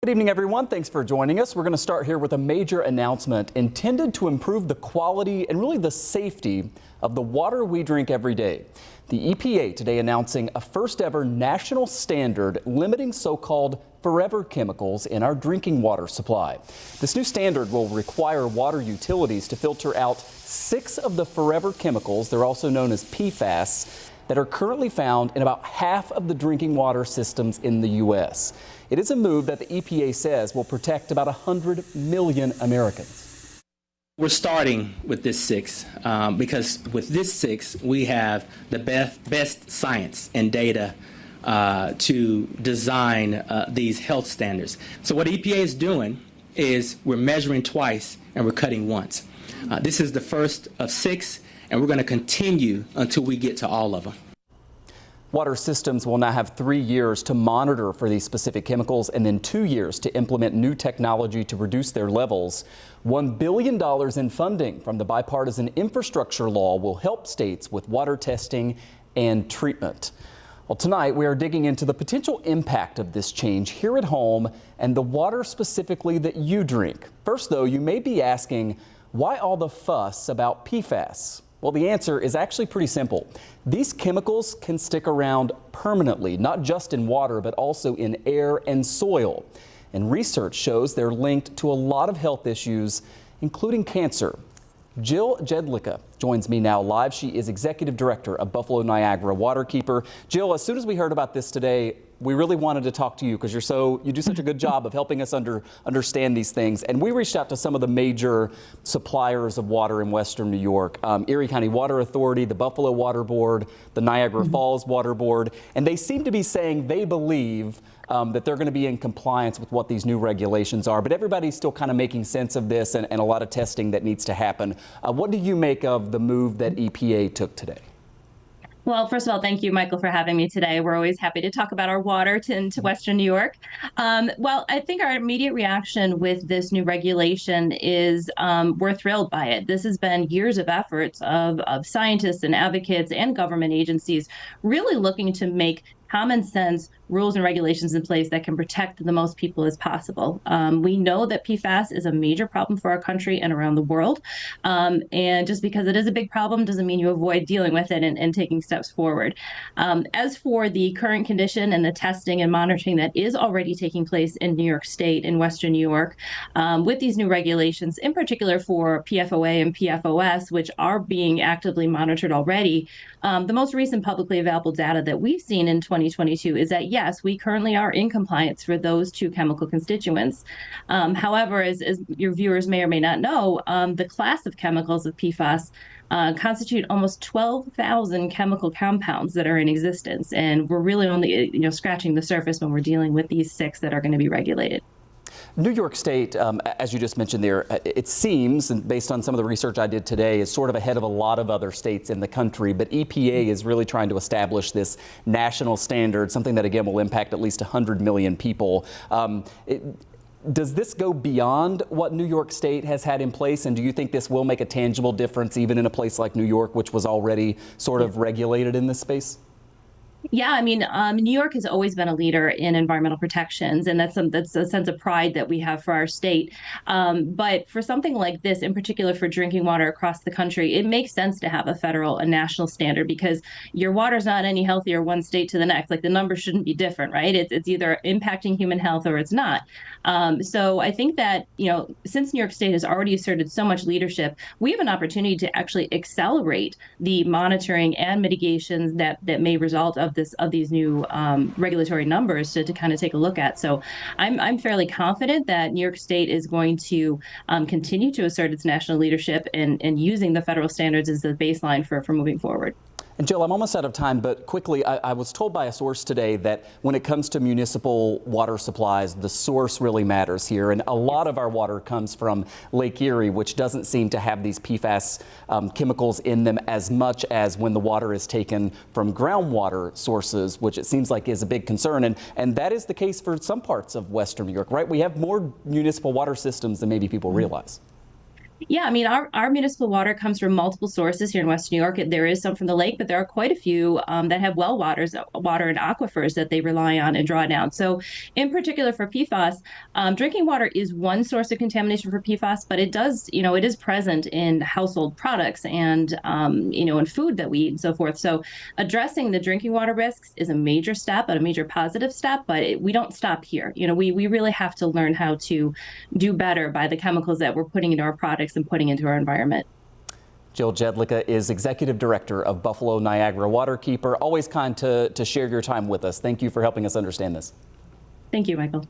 Good evening, everyone. Thanks for joining us. We're going to start here with a major announcement intended to improve the quality and really the safety of the water we drink every day. The EPA today announcing a first ever national standard limiting so-called forever chemicals in our drinking water supply. This new standard will require water utilities to filter out 6 of the forever chemicals, they're also known as PFAS, that are currently found in about half of the drinking water systems in the U.S. It is a move that the EPA says will protect about 100 million Americans. We're starting with this 6 because with this 6 we have the best science and data to design these health standards. So what EPA is doing is we're measuring twice and we're cutting once. This is the first of 6, and we're going to continue until we get to all of them. Water systems will now have 3 years to monitor for these specific chemicals and then 2 years to implement new technology to reduce their levels. $1 billion in funding from the bipartisan infrastructure law will help states with water testing and treatment. Well, tonight we are digging into the potential impact of this change here at home and the water specifically that you drink. First, though, you may be asking, why all the fuss about PFAS? Well, the answer is actually pretty simple. These chemicals can stick around permanently, not just in water, but also in air and soil. And research shows they're linked to a lot of health issues, including cancer. Jedlicka joins me now live. She is executive director of Buffalo Niagara Waterkeeper. Jill, as soon as we heard about this today, we really wanted to talk to you because you do such a good job of helping us understand these things. And we reached out to some of the major suppliers of water in Western New York, Erie County Water Authority, the Buffalo Water Board, the Niagara Falls Water Board, and they seem to be saying they believe that they're going to be in compliance with what these new regulations are. But everybody's still kind of making sense of this and a lot of testing that needs to happen. What do you make of the move that EPA took today? Well, first of all, thank you, Michael, for having me today. We're always happy to talk about our water to Western New York. Well, I think our immediate reaction with this new regulation is we're thrilled by it. This has been years of efforts of scientists and advocates and government agencies really looking to make common sense rules and regulations in place that can protect the most people as possible. We know that PFAS is a major problem for our country and around the world. And just because it is a big problem doesn't mean you avoid dealing with it and taking steps forward. As for the current condition and the testing and monitoring that is already taking place in New York State and Western New York, with these new regulations, in particular for PFOA and PFOS, which are being actively monitored already, the most recent publicly available data that we've seen in 2022 is that, yes, we currently are in compliance for those 2 chemical constituents. However, as your viewers may or may not know, the class of chemicals of PFAS constitute almost 12,000 chemical compounds that are in existence. And we're really only scratching the surface when we're dealing with these 6 that are going to be regulated. New York State, as you just mentioned there, it seems, and based on some of the research I did today, is sort of ahead of a lot of other states in the country. But EPA is really trying to establish this national standard, something that, again, will impact at least 100 million people. Does this go beyond what New York State has had in place? And do you think this will make a tangible difference even in a place like New York, which was already sort of regulated in this space? Yeah, I mean, New York has always been a leader in environmental protections, and that's a sense of pride that we have for our state. But for something like this, in particular for drinking water across the country, it makes sense to have a national standard because your water's not any healthier one state to the next. Like the numbers shouldn't be different, right? It's either impacting human health or it's not. So I think that, since New York State has already asserted so much leadership, we have an opportunity to actually accelerate the monitoring and mitigations that may result of these new regulatory numbers to kind of take a look at. So I'm fairly confident that New York State is going to continue to assert its national leadership and using the federal standards as the baseline for moving forward. And Jill, I'm almost out of time, but quickly, I was told by a source today that when it comes to municipal water supplies, the source really matters here. And a lot of our water comes from Lake Erie, which doesn't seem to have these PFAS chemicals in them as much as when the water is taken from groundwater sources, which it seems like is a big concern. And that is the case for some parts of Western New York, right? We have more municipal water systems than maybe people realize. Yeah, I mean, our municipal water comes from multiple sources here in Western New York. There is some from the lake, but there are quite a few that have water and aquifers that they rely on and draw down. So, in particular for PFAS, drinking water is one source of contamination for PFAS, but it does, it is present in household products and, in food that we eat and so forth. So, addressing the drinking water risks is a major step and a major positive step, but we don't stop here. We really have to learn how to do better by the chemicals that we're putting into our products and putting into our environment. Jill Jedlicka is Executive Director of Buffalo Niagara Waterkeeper. Always kind to share your time with us. Thank you for helping us understand this. Thank you, Michael.